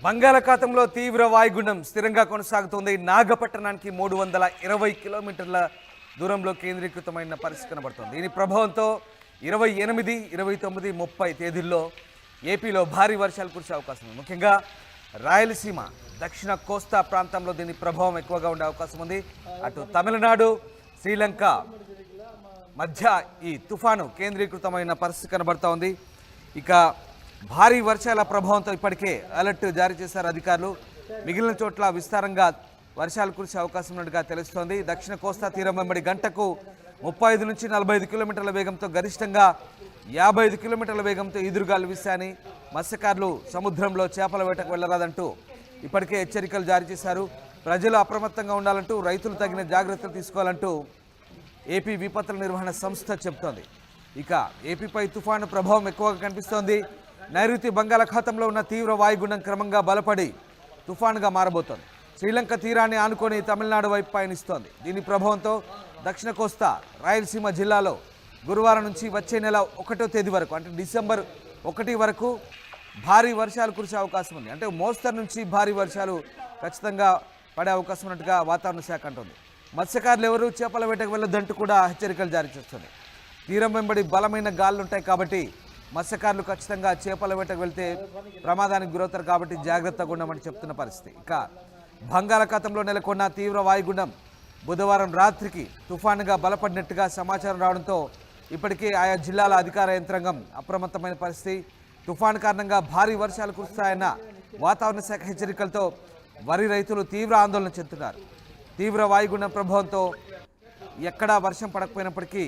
బంగాళాఖాతంలో తీవ్ర వాయుగుండం స్థిరంగా కొనసాగుతోంది. నాగపట్టణానికి 320 కిలోమీటర్ల దూరంలో కేంద్రీకృతమైన పరిస్థితి కనబడుతోంది. దీని ప్రభావంతో 28, 29, 30 తేదీల్లో ఏపీలో భారీ వర్షాలు కురిసే అవకాశం ఉంది. ముఖ్యంగా రాయలసీమ, దక్షిణ కోస్తా ప్రాంతంలో దీని ప్రభావం ఎక్కువగా ఉండే అవకాశం ఉంది. అటు తమిళనాడు, శ్రీలంక మధ్య ఈ తుఫాను కేంద్రీకృతమైన పరిస్థితి కనబడుతూ ఉంది. ఇక భారీ వర్షాల ప్రభావంతో ఇప్పటికే అలర్ట్ జారీ చేశారు అధికారులు. మిగిలిన చోట్ల విస్తారంగా వర్షాలు కురిసే అవకాశం ఉన్నట్టుగా తెలుస్తోంది. దక్షిణ కోస్తా తీరం వెంబడి గంటకు 35 నుంచి 45 కిలోమీటర్ల వేగంతో, గరిష్టంగా 55 కిలోమీటర్ల వేగంతో ఈదురుగాలు వీశాయని మత్స్యకారులు సముద్రంలో చేపల వేటకు వెళ్లరాదంటూ ఇప్పటికే హెచ్చరికలు జారీ చేశారు. ప్రజలు అప్రమత్తంగా ఉండాలంటూ, రైతులు తగిన జాగ్రత్తలు తీసుకోవాలంటూ ఏపీ విపత్తుల నిర్వహణ సంస్థ చెబుతోంది. ఇక ఏపీపై తుఫాను ప్రభావం ఎక్కువగా కనిపిస్తోంది. నైరుతి బంగాళాఖాతంలో ఉన్న తీవ్ర వాయుగుండం క్రమంగా బలపడి తుఫానుగా మారబోతోంది. శ్రీలంక తీరాన్ని ఆనుకొని తమిళనాడు వైపు పయనిస్తోంది. దీని ప్రభావంతో దక్షిణ కోస్తా, రాయలసీమ జిల్లాలో గురువారం నుంచి వచ్చే నెల 1వ తేదీ వరకు, అంటే డిసెంబర్ 1 వరకు భారీ వర్షాలు కురిసే అవకాశం ఉంది. అంటే మోస్తరు నుంచి భారీ వర్షాలు ఖచ్చితంగా పడే అవకాశం ఉన్నట్టుగా వాతావరణ శాఖ అంటుంది. మత్స్యకారులు ఎవరు చేపల వేటకు వెళ్ళొద్దంటూ కూడా హెచ్చరికలు జారీ చేస్తుంది. తీరం వెంబడి బలమైన గాలులు ఉంటాయి కాబట్టి మత్స్యకారులు ఖచ్చితంగా చేపల వేటకు వెళ్తే ప్రమాదానికి గురవుతారు కాబట్టి జాగ్రత్తగా ఉండమని చెప్తున్న పరిస్థితి. ఇక బంగాళాఖాతంలో నెలకొన్న తీవ్ర వాయుగుండం బుధవారం రాత్రికి తుఫానుగా బలపడినట్టుగా సమాచారం రావడంతో ఇప్పటికే ఆయా జిల్లాల అధికార యంత్రాంగం అప్రమత్తమైన పరిస్థితి. తుఫాను కారణంగా భారీ వర్షాలు కురుస్తాయన్న వాతావరణ శాఖ హెచ్చరికలతో వరి రైతులు తీవ్ర ఆందోళన చెందుతున్నారు. తీవ్ర వాయుగుండం ప్రభావంతో ఎక్కడా వర్షం పడకపోయినప్పటికీ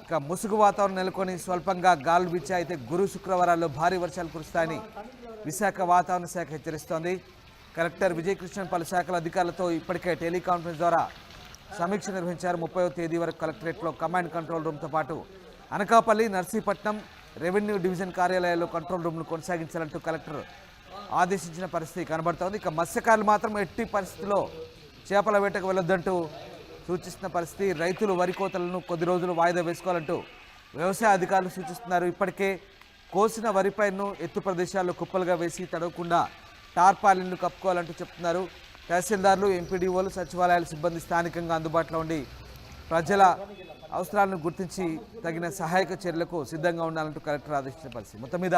ఇక ముసుగు వాతావరణం నెలకొని స్వల్పంగా గాలులు వీచాయి. అయితే గురు శుక్రవారాల్లో భారీ వర్షాలు కురుస్తాయని విశాఖ వాతావరణ శాఖ హెచ్చరిస్తోంది. కలెక్టర్ విజయకృష్ణన్ పలు శాఖల అధికారులతో ఇప్పటికే టెలికాన్ఫరెన్స్ ద్వారా సమీక్ష నిర్వహించారు. 30వ తేదీ వరకు కలెక్టరేట్లో కమాండ్ కంట్రోల్ రూమ్తో పాటు అనకాపల్లి, నర్సీపట్నం రెవెన్యూ డివిజన్ కార్యాలయాల్లో కంట్రోల్ రూమ్ను కొనసాగించాలంటూ కలెక్టర్ ఆదేశించిన పరిస్థితి కనబడుతోంది. ఇక మత్స్యకారులు మాత్రం ఎట్టి పరిస్థితుల్లో చేపల వేటకు వెళ్ళొద్దంటూ సూచిస్తున్న పరిస్థితి. రైతులు వరి కోతలను కొద్ది రోజులు వాయిదా వేసుకోవాలంటూ వ్యవసాయ అధికారులు సూచిస్తున్నారు. ఇప్పటికే కోసిన వరిపైను ఎత్తు ప్రదేశాల్లో కుప్పలుగా వేసి తడవకుండా టార్పాలిన్లు కప్పుకోవాలంటూ చెప్తున్నారు. తహసీల్దార్లు, ఎంపీడీఓలు, సచివాలయాల సిబ్బంది స్థానికంగా అందుబాటులో ఉండి ప్రజల అవసరాలను గుర్తించి తగిన సహాయక చర్యలకు సిద్ధంగా ఉండాలంటూ కలెక్టర్ ఆదేశించిన పరిస్థితి. మొత్తం మీద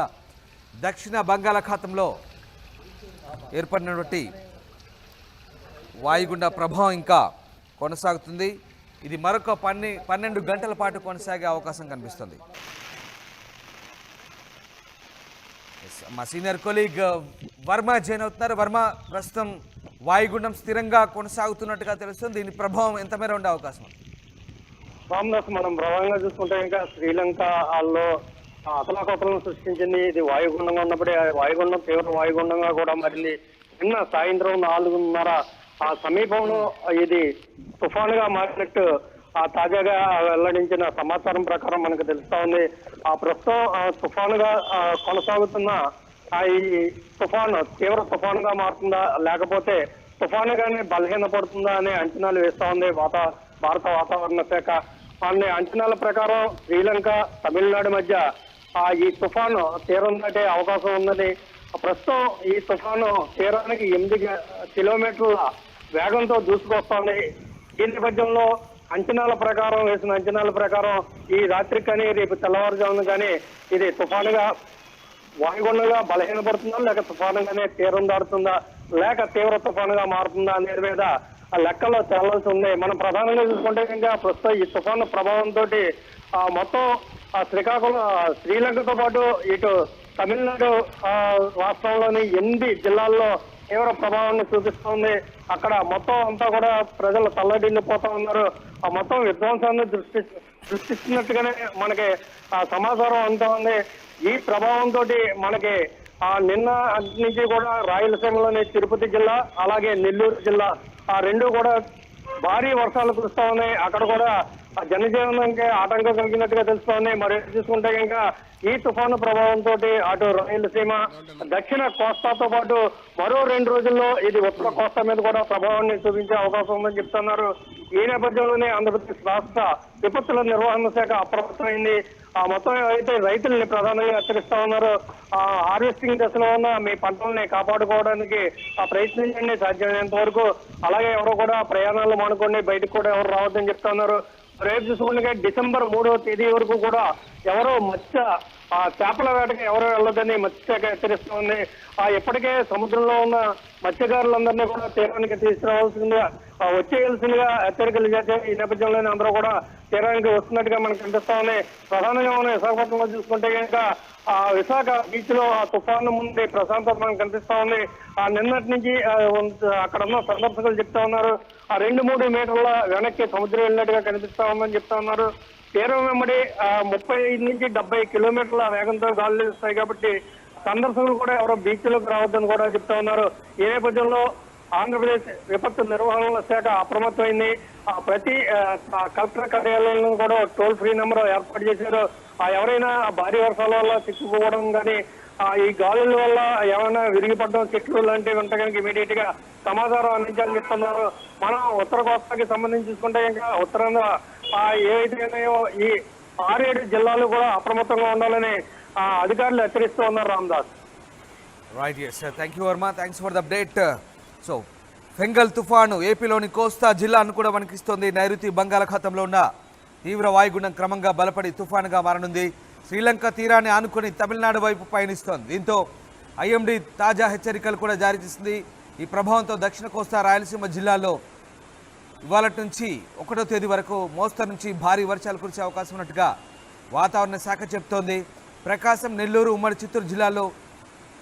దక్షిణ బంగాళాఖాతంలో ఏర్పడినటువంటి వాయుగుండ ప్రభావం ఇంకా కొనసాగుతుంది. ఇది మరొక 12 గంటల పాటు కొనసాగే అవకాశం కనిపిస్తుంది. మా సీనియర్ కొలీగ్ వర్మ జాయిన్ అవుతున్నారు. వర్మ, ప్రస్తుతం వాయుగుండం స్థిరంగా కొనసాగుతున్నట్టుగా తెలుస్తుంది. దీని ప్రభావం ఎంత మేర ఉండే అవకాశం ఉంది? రామ్దాస్, మనం ప్రధానంగా చూసుకుంటే ఇంకా శ్రీలంకలో అతలాకుతలను సృష్టించింది. ఇది వాయుగుండంగా ఉన్నప్పుడే వాయుగుండం తీవ్ర వాయుగుండంగా కూడా మారింది. నిన్న సాయంత్రం 4:30 ఆ సమీపంలో ఇది తుఫానుగా మారినట్టు తాజాగా వెల్లడించిన సమాచారం ప్రకారం మనకు తెలుస్తా ఉంది. ప్రస్తుతం తుఫానుగా కొనసాగుతున్న ఈ తుఫాను తీవ్ర తుఫానుగా మారుతుందా, లేకపోతే తుఫానుగానే బలహీనపడుతుందా అనే అంచనాలు వేస్తా ఉంది భారత వాతావరణ శాఖ. అన్ని అంచనాల ప్రకారం శ్రీలంక, తమిళనాడు మధ్య ఈ తుఫాను తీరం దాటే అవకాశం ఉందని, ప్రస్తుతం ఈ తుఫాను తీరానికి 8 కిలోమీటర్ల వేగంతో దూసుకొస్తోంది. ఈ నేపథ్యంలో వేసిన అంచనాల ప్రకారం ఈ రాత్రి కానీ రేపు తెల్లవారుజామున కానీ ఇది తుఫానుగా వాయుగుండంగా బలహీనపడుతుందా, లేక తుఫానుగానే తీరం దాడుతుందా, లేక తీవ్ర తుఫానుగా మారుతుందా అనేది మీద లెక్కలో తేలాల్సి ఉంది. మనం ప్రధానంగా చూసుకుంటే ఇంకా ప్రస్తుతం ఈ తుఫాను ప్రభావంతో మొత్తం శ్రీకాకుళం, శ్రీలంకతో పాటు ఇటు తమిళనాడు రాష్ట్రంలోని 8 జిల్లాల్లో తీవ్ర ప్రభావాన్ని చూపిస్తోంది. అక్కడ మొత్తం అంతా కూడా ప్రజలు తల్లడిల్లిపోతా ఉన్నారు. మొత్తం విధ్వంసాన్ని సృష్టిస్తున్నట్టుగానే మనకి సమాచారం అంతా ఉంది. ఈ ప్రభావంతో మనకి నిన్న నుంచి కూడా రాయలసీమలోని తిరుపతి జిల్లా, అలాగే నెల్లూరు జిల్లా, 2 కూడా భారీ వర్షాలు కురుస్తా ఉన్నాయి. అక్కడ కూడా ఆ జనజీవనానికి ఆటంకం కలిగినట్టుగా తెలుస్తోంది. మరి చూసుకుంటే కనుక ఈ తుఫాను ప్రభావంతో అటు రాయలసీమ, దక్షిణ కోస్తాతో పాటు మరో 2 రోజుల్లో ఇది ఉత్తర కోస్తా మీద కూడా ప్రభావాన్ని చూపించే అవకాశం ఉందని చెప్తున్నారు. ఈ నేపథ్యంలోనే ఆంధ్రప్రదేశ్ రాష్ట్ర విపత్తుల నిర్వహణ శాఖ అప్రమత్తమైంది. మొత్తం అయితే రైతుల్ని ప్రధానంగా హెచ్చరిస్తా ఉన్నారు. హార్వెస్టింగ్ దశలో ఉన్న మీ పంటల్ని కాపాడుకోవడానికి ప్రయత్నించండి సాధ్యమైనంత వరకు. అలాగే ఎవరు కూడా ప్రయాణాలు మానుకోండి, బయటకు కూడా ఎవరు రావద్దని చెప్తా ఉన్నారు. రేపు చూసుకుంటే డిసెంబర్ 3వ తేదీ వరకు కూడా ఎవరో చేపల వేటకి ఎవరో వెళ్ళొద్దని మత్స్యశాఖ హెచ్చరిస్తోంది. ఇప్పటికే సముద్రంలో ఉన్న మత్స్యకారులందరినీ కూడా తీరానికి తీసుకురావాల్సిందిగా వచ్చేయాల్సిందిగా హెచ్చరికలు చేశారు. ఈ నేపథ్యంలోనే అందరూ కూడా తీరానికి వస్తున్నట్టుగా మనకు కనిపిస్తా ఉంది. ప్రధానంగా మనం విశాఖపట్నంలో చూసుకుంటే కనుక విశాఖ బీచ్ లో తుఫాను ముందు ప్రశాంతత మనకు కనిపిస్తా ఉంది. నిన్నటి నుంచి అక్కడ ఉన్న సందర్శకులు చెప్తా ఉన్నారు 2-3 మీటర్ల వెనక్కి సముద్రం వెళ్ళినట్టుగా కనిపిస్తా ఉందని చెప్తా ఉన్నారు. తీరం వెంబడి 35 నుంచి 70 కిలోమీటర్ల వేగంతో గాలులు వస్తాయి కాబట్టి సందర్శకులు కూడా ఎవరో బీచ్ లోకి రావద్దని కూడా చెప్తా ఉన్నారు. ఈ నేపథ్యంలో ఆంధ్రప్రదేశ్ విపత్తు నిర్వహణ శాఖ అప్రమత్తమైంది. ప్రతి కలెక్టర్ కార్యాలయంలో కూడా టోల్ ఫ్రీ నెంబర్ ఏర్పాటు చేశారు. ఎవరైనా భారీ వర్షాల వల్ల చిక్కుకోవడం కానీ ఈ గాలుల వల్ల ఏమైనా విరిగిపడడం చెట్లు లాంటివి ఉంటే కనుక ఇమీడియట్ గా సమాచారం అందించాలని చెప్తున్నారు. మనం ఉత్తర కోస్తాకి సంబంధించి చూసుకుంటే ఇంకా ఉత్తరాంధ్ర ఏవైతే ఉన్నాయో ఈ 6-7 జిల్లాలు కూడా అప్రమత్తంగా ఉండాలని అధికారులు హెచ్చరిస్తూ ఉన్నారు. Ramdas. Right, yes, thank you Varma, thanks for the update. So Fengal తుఫాను ఏపీలోని కోస్తా జిల్లాను కూడా వణికిస్తోంది. నైరుతి బంగాళాఖాతంలో ఉన్న తీవ్ర వాయుగుండం క్రమంగా బలపడి తుఫానుగా మారనుంది. శ్రీలంక తీరాన్ని ఆనుకొని తమిళనాడు వైపు పయనిస్తోంది. దీంతో ఐఎండీ తాజా హెచ్చరికలు కూడా జారీ చేసింది. ఈ ప్రభావంతో దక్షిణ కోస్తా రాయలసీమ జిల్లాల్లో ఇవాళ నుంచి 1వ తేదీ వరకు మోస్తరు నుంచి భారీ వర్షాలు కురిసే అవకాశం ఉన్నట్టుగా వాతావరణ శాఖ చెబుతోంది. ప్రకాశం, నెల్లూరు, ఉమ్మడి చిత్తూరు జిల్లాల్లో,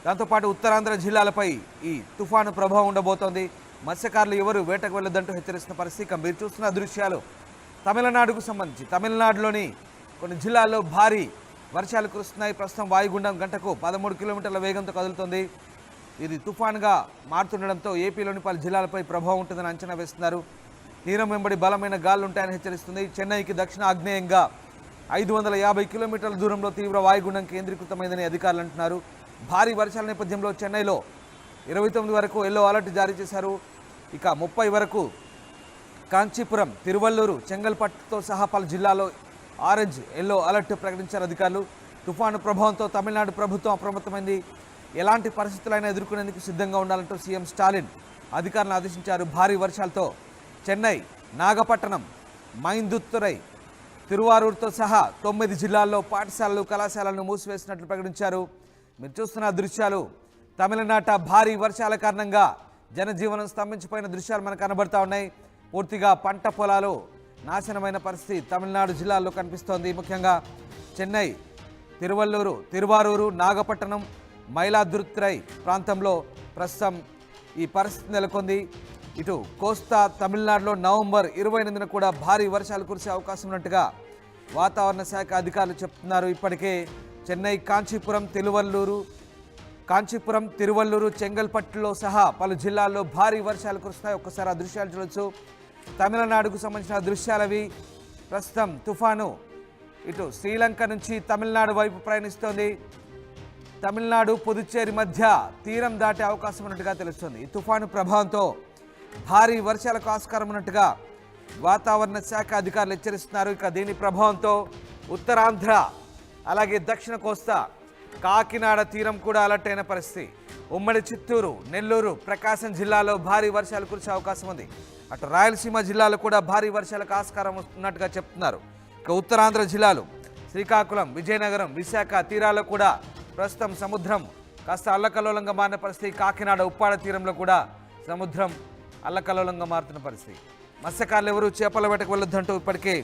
దాంతోపాటు ఉత్తరాంధ్ర జిల్లాలపై ఈ తుఫాను ప్రభావం ఉండబోతోంది. మత్స్యకారులు ఎవరు వేటకు వెళ్ళొద్దంటూ హెచ్చరిస్తున్న పరిస్థితి. మీరు చూస్తున్న దృశ్యాలు తమిళనాడుకు సంబంధించి తమిళనాడులోని కొన్ని జిల్లాల్లో భారీ వర్షాలు కురుస్తున్నాయి. ప్రస్తుతం వాయుగుండం గంటకు 13 కిలోమీటర్ల వేగంతో కదులుతోంది. ఇది తుఫాన్గా మారుతుండడంతో ఏపీలోని పలు జిల్లాలపై ప్రభావం ఉంటుందని అంచనా వేస్తున్నారు. తీరం వెంబడి బలమైన గాలులు ఉంటాయని హెచ్చరిస్తుంది. చెన్నైకి దక్షిణ ఆగ్నేయంగా 550 కిలోమీటర్ల దూరంలో తీవ్ర వాయుగుండం కేంద్రీకృతమైందని అధికారులు అంటున్నారు. భారీ వర్షాల నేపథ్యంలో చెన్నైలో 29 వరకు ఎల్లో అలర్ట్ జారీ చేశారు. ఇక 30 వరకు కాంచీపురం, తిరువల్లూరు, చెంగల్పట్టుతో సహా పలు జిల్లాల్లో ఆరెంజ్, ఎల్లో అలర్ట్ ప్రకటించారు అధికారులు. తుఫాను ప్రభావంతో తమిళనాడు ప్రభుత్వం అప్రమత్తమైంది. ఎలాంటి పరిస్థితులైనా ఎదుర్కొనేందుకు సిద్ధంగా ఉండాలంటూ సీఎం స్టాలిన్ అధికారులను ఆదేశించారు. భారీ వర్షాలతో చెన్నై, నాగపట్టణం, మైందుత్తురై, తిరువారూరుతో సహా 9 జిల్లాల్లో పాఠశాలలు, కళాశాలలను మూసివేసినట్లు ప్రకటించారు. మీరు చూస్తున్న దృశ్యాలు తమిళనాట భారీ వర్షాల కారణంగా జనజీవనం స్తంభించిపోయిన దృశ్యాలు మనకు కనబడతా ఉన్నాయి. పూర్తిగా పంట పొలాలు నాశనమైన పరిస్థితి తమిళనాడు జిల్లాల్లో కనిపిస్తోంది. ముఖ్యంగా చెన్నై, తిరువారూరు, నాగపట్టణం, మైలాదుతురై ప్రాంతంలో ప్రస్తుతం ఈ పరిస్థితి నెలకొంది. ఇటు కోస్తా తమిళనాడులో నవంబర్ 28న కూడా భారీ వర్షాలు కురిసే అవకాశం ఉన్నట్టుగా వాతావరణ శాఖ అధికారులు చెప్తున్నారు. ఇప్పటికే చెన్నై, కాంచీపురం, తిరువల్లూరు, చెంగల్పట్టులో సహా పలు జిల్లాల్లో భారీ వర్షాలు కురుస్తాయి. ఒక్కసారి ఆ దృశ్యాలు చూడొచ్చు. తమిళనాడుకు సంబంధించిన దృశ్యాలవి. ప్రస్తుతం తుఫాను ఇటు శ్రీలంక నుంచి తమిళనాడు వైపు ప్రయాణిస్తోంది. తమిళనాడు, పుదుచ్చేరి మధ్య తీరం దాటే అవకాశం ఉన్నట్టుగా తెలుస్తుంది. ఈ తుఫాను ప్రభావంతో భారీ వర్షాలకు ఆస్కారం ఉన్నట్టుగా వాతావరణ శాఖ అధికారులు హెచ్చరిస్తున్నారు. ఇక దీని ప్రభావంతో ఉత్తరాంధ్ర, అలాగే దక్షిణ కోస్తా, కాకినాడ తీరం కూడా అలర్ట్ అయిన పరిస్థితి. ఉమ్మడి చిత్తూరు, నెల్లూరు, ప్రకాశం జిల్లాలో భారీ వర్షాలు కురిసే అవకాశం ఉంది. అటు రాయలసీమ జిల్లాలో కూడా భారీ వర్షాలకు ఆస్కారం ఉన్నట్టుగా చెప్తున్నారు. ఇక ఉత్తరాంధ్ర జిల్లాలు శ్రీకాకుళం, విజయనగరం, విశాఖ తీరాల్లో కూడా ప్రస్తుతం సముద్రం కాస్త అల్లకల్లోలంగా మారిన పరిస్థితి. కాకినాడ, ఉప్పాడ తీరంలో కూడా సముద్రం అల్లకల్లోలంగా మారుతున్న పరిస్థితి. మత్స్యకారులు ఎవరు చేపల వేటకు వెళ్ళొద్దంటూ ఇప్పటికే